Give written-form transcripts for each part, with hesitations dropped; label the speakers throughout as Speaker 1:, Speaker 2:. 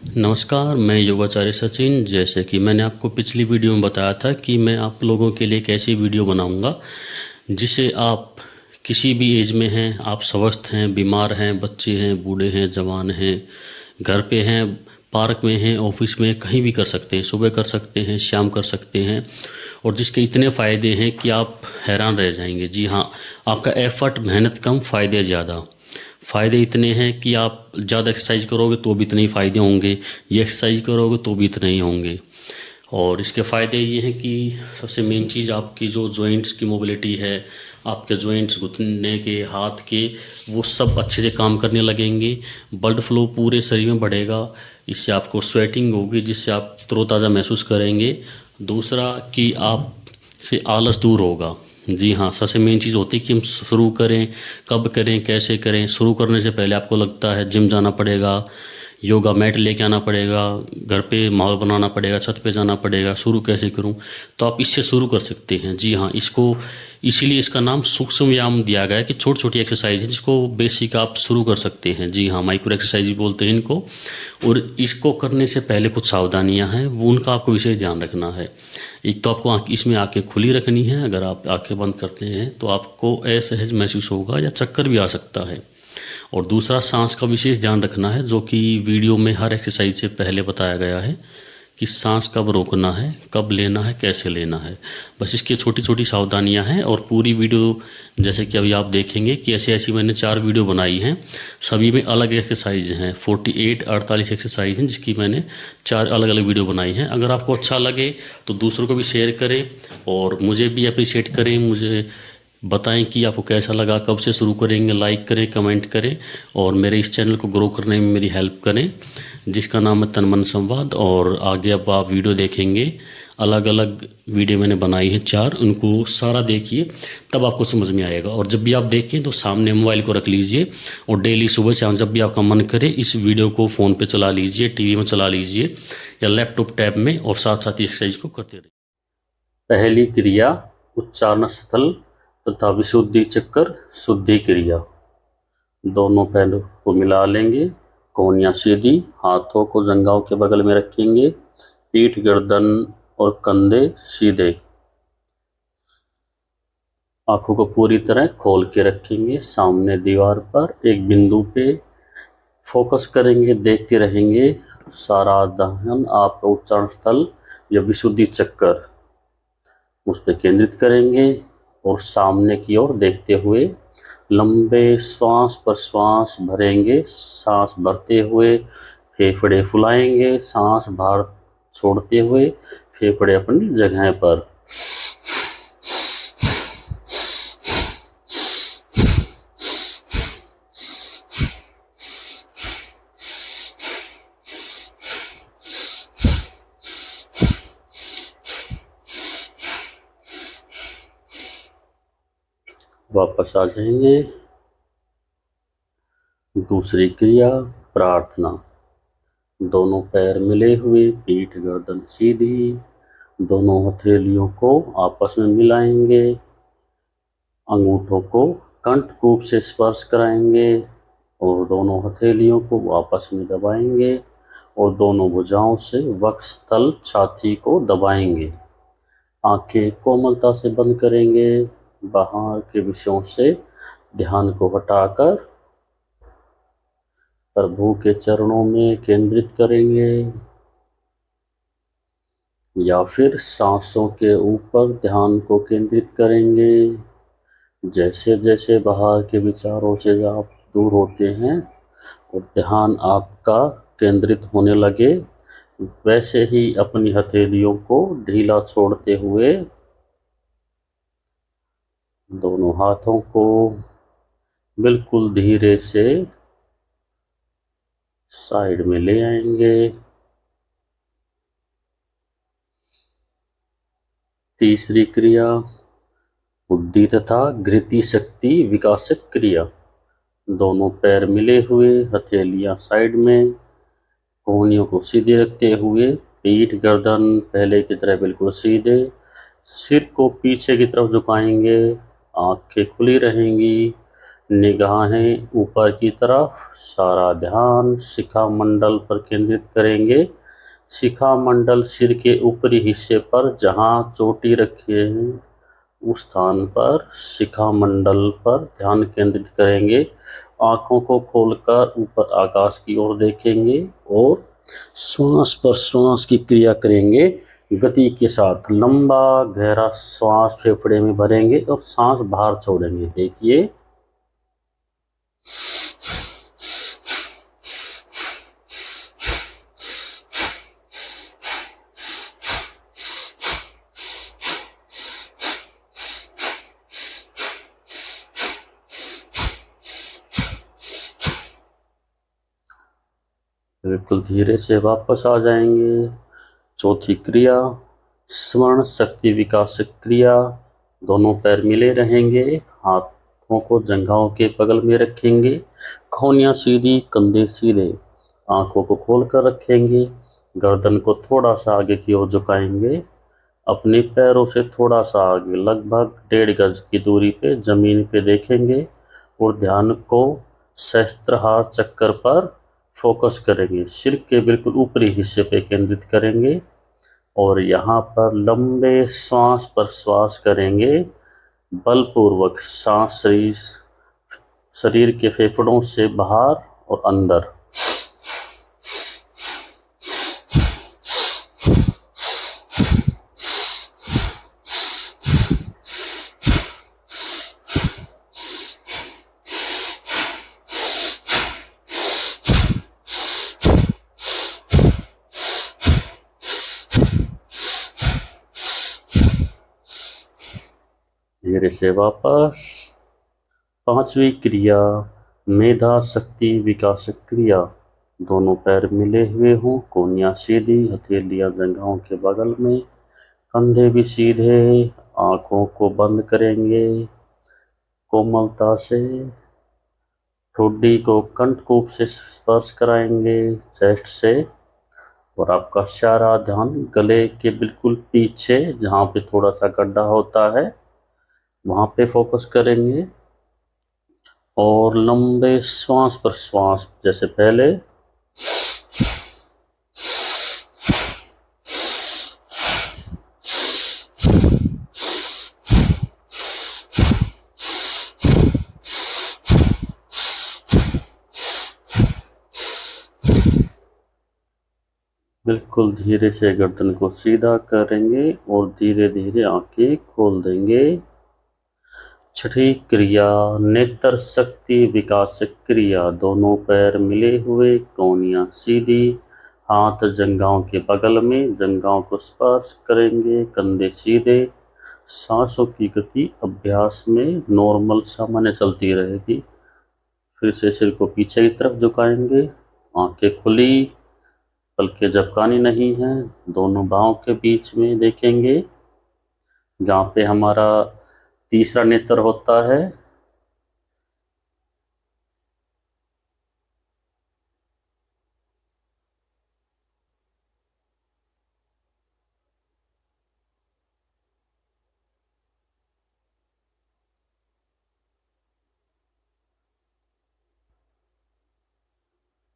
Speaker 1: नमस्कार, मैं योगाचार्य सचिन। जैसे कि मैंने आपको पिछली वीडियो में बताया था कि मैं आप लोगों के लिए एक ऐसी वीडियो बनाऊंगा जिसे आप किसी भी एज में हैं, आप स्वस्थ हैं, बीमार हैं, बच्चे हैं, बूढ़े हैं, जवान हैं, घर पे हैं, पार्क में हैं, ऑफिस में, कहीं भी कर सकते हैं। सुबह कर सकते हैं, शाम कर सकते हैं, और जिसके इतने फ़ायदे हैं कि आप हैरान रह जाएंगे। जी हाँ, आपका एफर्ट, मेहनत कम, फ़ायदे ज़्यादा। फ़ायदे इतने हैं कि आप ज़्यादा एक्सरसाइज करोगे तो भी इतने ही फ़ायदे होंगे, ये एक्सरसाइज करोगे तो भी इतने ही होंगे। और इसके फ़ायदे ये हैं कि सबसे मेन चीज़ आपकी जो जॉइंट्स की मोबिलिटी है, आपके जॉइंट्स, घुटने के, हाथ के, वो सब अच्छे से काम करने लगेंगे। ब्लड फ्लो पूरे शरीर में बढ़ेगा, इससे आपको स्वेटिंग होगी जिससे आप तरोताज़ा महसूस करेंगे। दूसरा कि आप से आलस दूर होगा। जी हाँ, सबसे मेन चीज़ होती है कि हम शुरू करें, कब करें, कैसे करें। शुरू करने से पहले आपको लगता है जिम जाना पड़ेगा, योगा मैट लेके आना पड़ेगा, घर पे माहौल बनाना पड़ेगा, छत पे जाना पड़ेगा, शुरू कैसे करूं? तो आप इससे शुरू कर सकते हैं। जी हाँ, इसको इसीलिए इसका नाम सूक्ष्म व्यायाम दिया गया है कि छोटी छोटी एक्सरसाइज है जिसको बेसिक आप शुरू कर सकते हैं। जी हाँ, माइक्रो एक्सरसाइज बोलते हैं इनको। और इसको करने से पहले कुछ सावधानियां हैं, वो उनका आपको विशेष ध्यान रखना है। एक तो आपको इसमें आंखें खुली रखनी है। अगर आप आंखें बंद करते हैं तो आपको असहज महसूस होगा या चक्कर भी आ सकता है। और दूसरा, सांस का विशेष ध्यान रखना है, जो कि वीडियो में हर एक्सरसाइज से पहले बताया गया है कि सांस कब रोकना है, कब लेना है, कैसे लेना है। बस इसकी छोटी छोटी सावधानियां हैं। और पूरी वीडियो जैसे कि अभी आप देखेंगे कि ऐसी ऐसी मैंने 4 वीडियो बनाई हैं, सभी में अलग एक्सरसाइज हैं। 48 एक्सरसाइज हैं जिसकी मैंने 4 अलग अलग वीडियो बनाई हैं। अगर आपको अच्छा लगे तो दूसरों को भी शेयर करें और मुझे भी अप्रिशिएट करें, मुझे बताएं कि आपको कैसा लगा, कब से शुरू करेंगे। लाइक करें, कमेंट करें और मेरे इस चैनल को ग्रो करने में मेरी हेल्प करें, जिसका नाम है तन मन संवाद। और आगे अब आप वीडियो देखेंगे, अलग अलग वीडियो मैंने बनाई है 4, उनको सारा देखिए, तब आपको समझ में आएगा। और जब भी आप देखें तो सामने मोबाइल को रख लीजिए और डेली सुबह शाम जब भी आपका मन करे इस वीडियो को फ़ोन पे चला लीजिए, टीवी में चला लीजिए या लैपटॉप टैब में, और साथ साथ एक्सरसाइज को करते रहिए। पहली क्रिया, उच्चारण स्थल तथा विशुद्धि चक्कर शुद्धि क्रिया। दोनों पैरों को मिला लेंगे, कोहनियाँ सीधी, हाथों को जंघाओं के बगल में रखेंगे, पीठ, गर्दन और कंधे सीधे। आंखों को पूरी तरह खोल के रखेंगे, सामने दीवार पर एक बिंदु पे फोकस करेंगे, देखते रहेंगे। सारा ध्यान आपका उच्चारण स्थल या विशुद्धि चक्कर उस पर केंद्रित करेंगे और सामने की ओर देखते हुए लंबे श्वास प्रश्वास भरेंगे। सांस भरते हुए फेफड़े फुलाएंगे, सांस बाहर छोड़ते हुए फेफड़े अपनी जगह पर। वापस आ जाएंगे। दूसरी क्रिया, प्रार्थना। दोनों पैर मिले हुए, पीठ गर्दन सीधी, दोनों हथेलियों को आपस में मिलाएंगे, अंगूठों को कंठकूप से स्पर्श कराएंगे और दोनों हथेलियों को आपस में दबाएंगे और दोनों भुजाओं से वक्ष तल छाती को दबाएंगे। आंखें कोमलता से बंद करेंगे, बाहर के विषयों से ध्यान को हटाकर प्रभु के चरणों में केंद्रित करेंगे या फिर सांसों के ऊपर ध्यान को केंद्रित करेंगे। जैसे जैसे बाहर के विचारों से आप दूर होते हैं और ध्यान आपका केंद्रित होने लगे, वैसे ही अपनी हथेलियों को ढीला छोड़ते हुए दोनों हाथों को बिल्कुल धीरे से साइड में ले आएंगे। तीसरी क्रिया, बुद्धि तथा धृति शक्ति विकासक क्रिया। दोनों पैर मिले हुए, हथेलियां साइड में, कोहनियों को सीधे रखते हुए, पीठ गर्दन पहले की तरह बिल्कुल सीधे, सिर को पीछे की तरफ झुकाएंगे, आंखें खुली रहेंगी, निगाहें ऊपर की तरफ, सारा ध्यान शिखा मंडल पर केंद्रित करेंगे। शिखा मंडल सिर के ऊपरी हिस्से पर जहां चोटी रखी है उस स्थान पर शिखा मंडल पर ध्यान केंद्रित करेंगे। आंखों को खोलकर ऊपर आकाश की ओर देखेंगे और श्वास पर श्वास की क्रिया करेंगे। गति के साथ लंबा गहरा श्वास फेफड़े में भरेंगे और सांस बाहर छोड़ेंगे। देखिए, बिल्कुल धीरे से वापस आ जाएंगे। चौथी क्रिया स्वर्ण शक्ति विकास क्रिया। दोनों पैर मिले रहेंगे, हाथों को जंघाओं के बगल में रखेंगे, खोनियां सीधी, कंधे सीधे, आंखों को खोलकर रखेंगे, गर्दन को थोड़ा सा आगे की ओर झुकाएंगे, अपने पैरों से थोड़ा सा आगे लगभग 1.5 गज की दूरी पे जमीन पे देखेंगे और ध्यान को सहस्त्रहार चक्कर पर फोकस करेंगे। सिर के बिल्कुल ऊपरी हिस्से पे केंद्रित करेंगे और यहाँ पर लंबे श्वास पर श्वास करेंगे। बलपूर्वक सांस शरीर के फेफड़ों से बाहर और अंदर। धीरे से वापस। पांचवी क्रिया मेधा शक्ति विकास क्रिया। दोनों पैर मिले हुए हों, कोहनियां सीधी, हथेलियां जंघाओं के बगल में, कंधे भी सीधे, आंखों को बंद करेंगे कोमलता से, ठोडी को कंठकूप से स्पर्श कराएंगे चेस्ट से और आपका सारा ध्यान गले के बिल्कुल पीछे जहाँ पे थोड़ा सा गड्ढा होता है वहाँ पे फोकस करेंगे और लंबे श्वास पर श्वास जैसे पहले। बिल्कुल धीरे से गर्दन को सीधा करेंगे और धीरे धीरे आंखें खोल देंगे। छठी क्रिया नेत्र शक्ति विकास क्रिया। दोनों पैर मिले हुए, कोहनियां सीधी, हाथ जंघाओं के बगल में, जंघाओं को स्पर्श करेंगे, कंधे सीधे। सांसों की गति अभ्यास में नॉर्मल सामान्य चलती रहेगी। फिर से सिर को पीछे की तरफ झुकाएंगे, आंखें खुली, पलकें झपकानी नहीं है, दोनों बाहों के बीच में देखेंगे जहाँ पे हमारा तीसरा नेत्र होता है।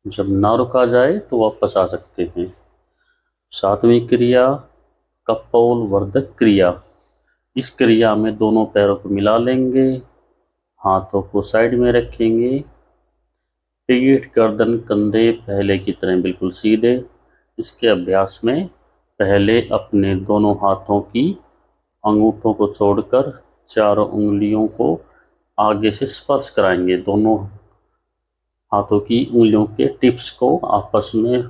Speaker 1: जब ना रुका जाए तो वापस आ सकते हैं। सातवीं क्रिया कपोल वर्धक क्रिया। इस क्रिया में दोनों पैरों को मिला लेंगे, हाथों को साइड में रखेंगे, पीठ गर्दन कंधे पहले की तरह बिल्कुल सीधे। इसके अभ्यास में पहले अपने दोनों हाथों की अंगूठों को छोड़कर चारों उंगलियों को आगे से स्पर्श कराएंगे। दोनों हाथों की उंगलियों के टिप्स को आपस में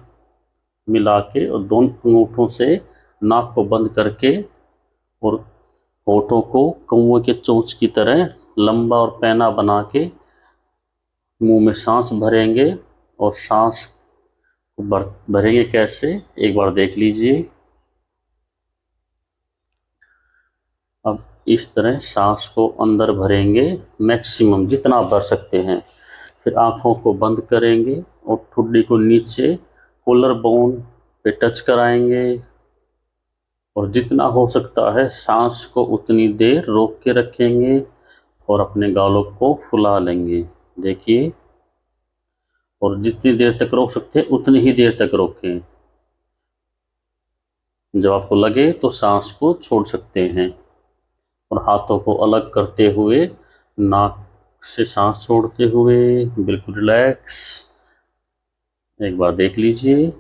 Speaker 1: मिला के और दोनों अंगूठों से नाक को बंद करके और होठों को कौवे के चोंच की तरह लंबा और पैना बना के मुंह में सांस भरेंगे और सांस भरेंगे कैसे, एक बार देख लीजिए। अब इस तरह सांस को अंदर भरेंगे मैक्सिमम जितना भर सकते हैं। फिर आंखों को बंद करेंगे और ठुड्डी को नीचे कॉलर बोन पे टच कराएंगे और जितना हो सकता है सांस को उतनी देर रोक के रखेंगे और अपने गालों को फुला लेंगे। देखिए, और जितनी देर तक रोक सकते हैं उतनी ही देर तक रोकें। जब आपको लगे तो सांस को छोड़ सकते हैं और हाथों को अलग करते हुए, नाक से सांस छोड़ते हुए बिल्कुल रिलैक्स एक बार देख लीजिए।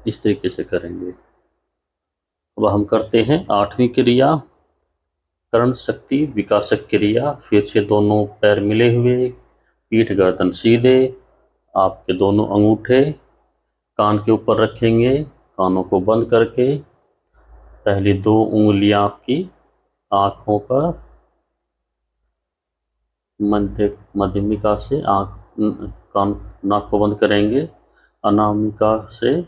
Speaker 1: इस तरीके से करेंगे। अब हम करते हैं 8वीं क्रिया, कर्ण शक्ति विकासक क्रिया। फिर से दोनों पैर मिले हुए, पीठ गर्दन सीधे, आपके दोनों अंगूठे कान के ऊपर रखेंगे, कानों को बंद करके पहली 2 उंगलियां आपकी आंखों पर मध्यमिका से कान नाक को बंद करेंगे, अनामिका से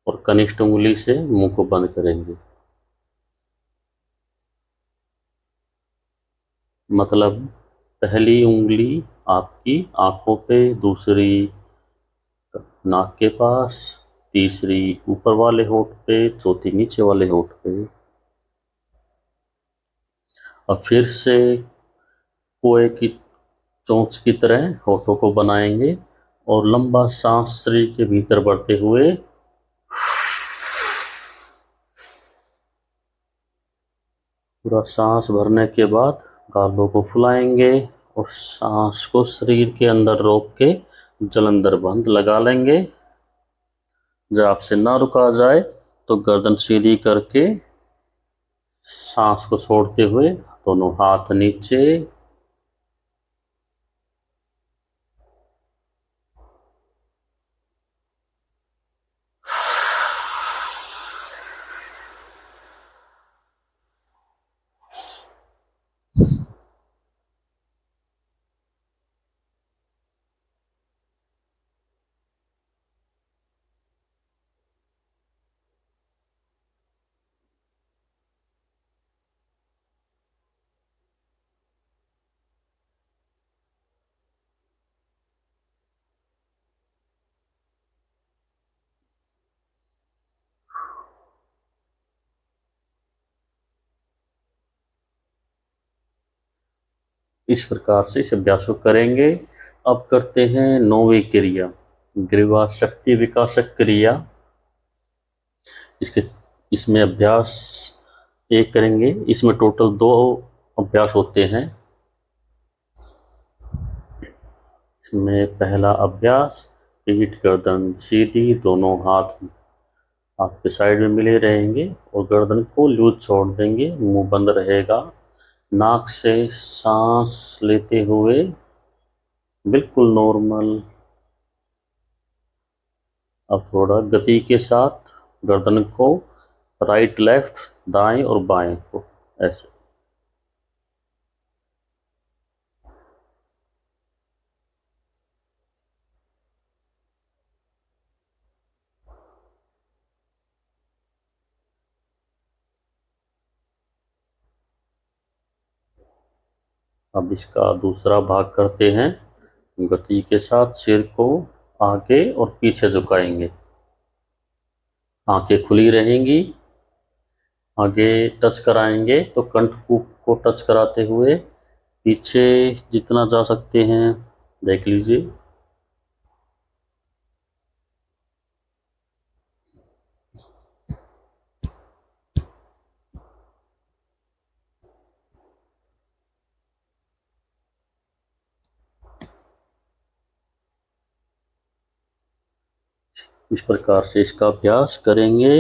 Speaker 1: और कनिष्ठ उंगली से मुंह को बंद करेंगे। मतलब पहली उंगली आपकी आंखों पे, दूसरी नाक के पास, तीसरी ऊपर वाले होंठ पे, चौथी नीचे वाले होंठ पे। अब फिर से कुएं की चोंच की तरह होठों को बनाएंगे और लंबा सांस शरीर के भीतर बढ़ते हुए पूरा सांस भरने के बाद गालों को फुलाएंगे और सांस को शरीर के अंदर रोक के जलंधर बंद लगा लेंगे। जब आपसे ना रुका जाए तो गर्दन सीधी करके सांस को छोड़ते हुए दोनों हाथ नीचे, इस प्रकार से इस अभ्यास को करेंगे। अब करते हैं 9वीं क्रिया, ग्रीवा शक्ति विकासक क्रिया। इसमें अभ्यास एक करेंगे। इसमें टोटल 2 अभ्यास होते हैं। इसमें पहला अभ्यास, पीठ गर्दन सीधी, दोनों हाथ आपके साइड में मिले रहेंगे और गर्दन को लूज छोड़ देंगे, मुंह बंद रहेगा। नाक से सांस लेते हुए बिल्कुल नॉर्मल, अब थोड़ा गति के साथ गर्दन को राइट लेफ्ट, दाएं और बाएं को ऐसे। अब इसका दूसरा भाग करते हैं। गति के साथ सिर को आगे और पीछे झुकाएंगे, आंखें खुली रहेंगी। आगे टच कराएंगे तो कंठ को टच कराते हुए पीछे जितना जा सकते हैं देख लीजिए। इस प्रकार से इसका अभ्यास करेंगे।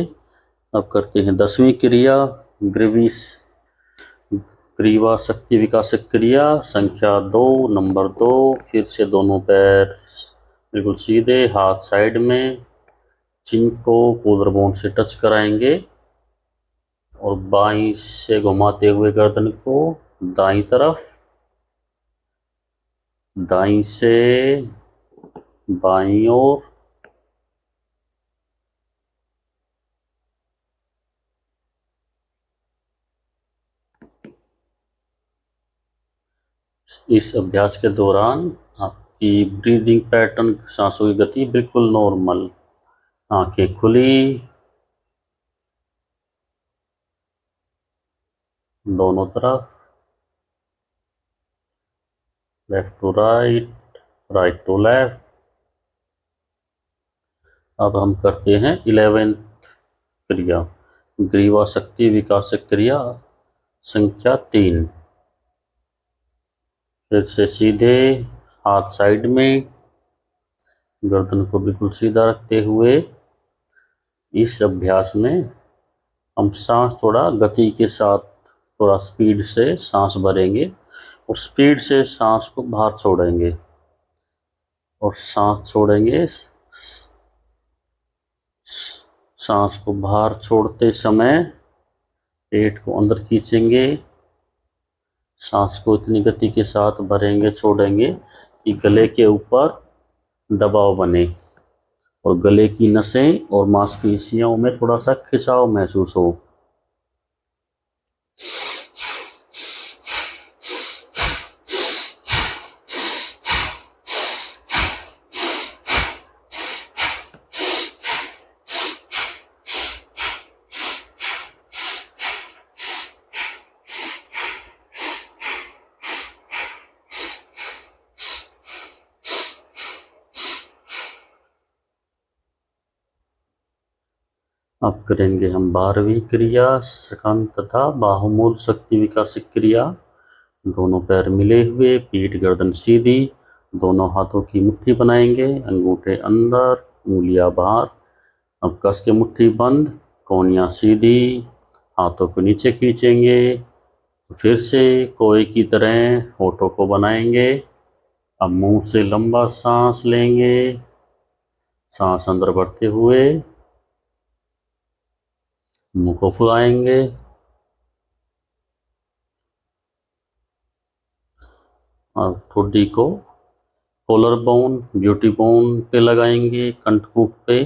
Speaker 1: अब करते हैं 10वीं क्रिया, ग्रीवा शक्ति विकासक क्रिया संख्या 2, नंबर 2। फिर से दोनों पैर बिल्कुल सीधे, हाथ साइड में, चिन को पोलर बोन से टच कराएंगे और बाईं से घुमाते हुए गर्दन को दाईं तरफ, दाईं से बाईं ओर, इस अभ्यास के दौरान आपकी ब्रीदिंग पैटर्न, सांसों की गति बिल्कुल नॉर्मल। आंखें खुली, दोनों तरफ, left to right, right to left. अब हम करते हैं 11th क्रिया, ग्रीवा शक्ति विकासक क्रिया संख्या 3। फिर से सीधे, हाथ साइड में, गर्दन को बिल्कुल सीधा रखते हुए इस अभ्यास में हम सांस थोड़ा गति के साथ, थोड़ा स्पीड से सांस भरेंगे और स्पीड से सांस को बाहर छोड़ेंगे और सांस छोड़ेंगे। सांस को बाहर छोड़ते समय पेट को अंदर खींचेंगे, सांस को इतनी गति के साथ भरेंगे छोड़ेंगे कि गले के ऊपर दबाव बने और गले की नसें और मांसपेशियों में थोड़ा सा खिंचाव महसूस हो। अब करेंगे हम 12वीं क्रिया, सकंद तथा बाहुमूल शक्ति विकासक क्रिया। दोनों पैर मिले हुए, पीठ गर्दन सीधी, दोनों हाथों की मुट्ठी बनाएंगे, अंगूठे अंदर, उंगलियां बाहर। अब कस के मुट्ठी बंद, कोहनियां सीधी, हाथों को नीचे खींचेंगे। फिर से कोए की तरह होठों को बनाएंगे। अब मुंह से लंबा सांस लेंगे, सांस अंदर भरते हुए मुंह को फुलाएंगे। और ठोडी को कॉलर बोन, ब्यूटी बोन पे लगाएंगे, कंठकूप पे।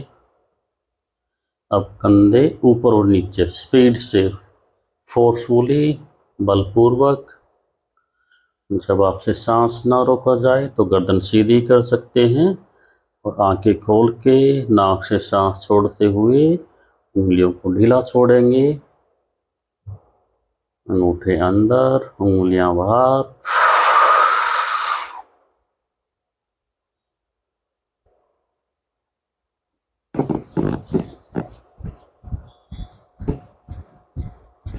Speaker 1: अब कंधे ऊपर और नीचे स्पीड से, फोर्सफुली, बलपूर्वक। जब आपसे सांस ना रोका जाए तो गर्दन सीधी कर सकते हैं और आंखें खोल के नाक से सांस छोड़ते हुए उंगलियों को ढीला छोड़ेंगे, अंगूठे अंदर, उंगलियां बाहर।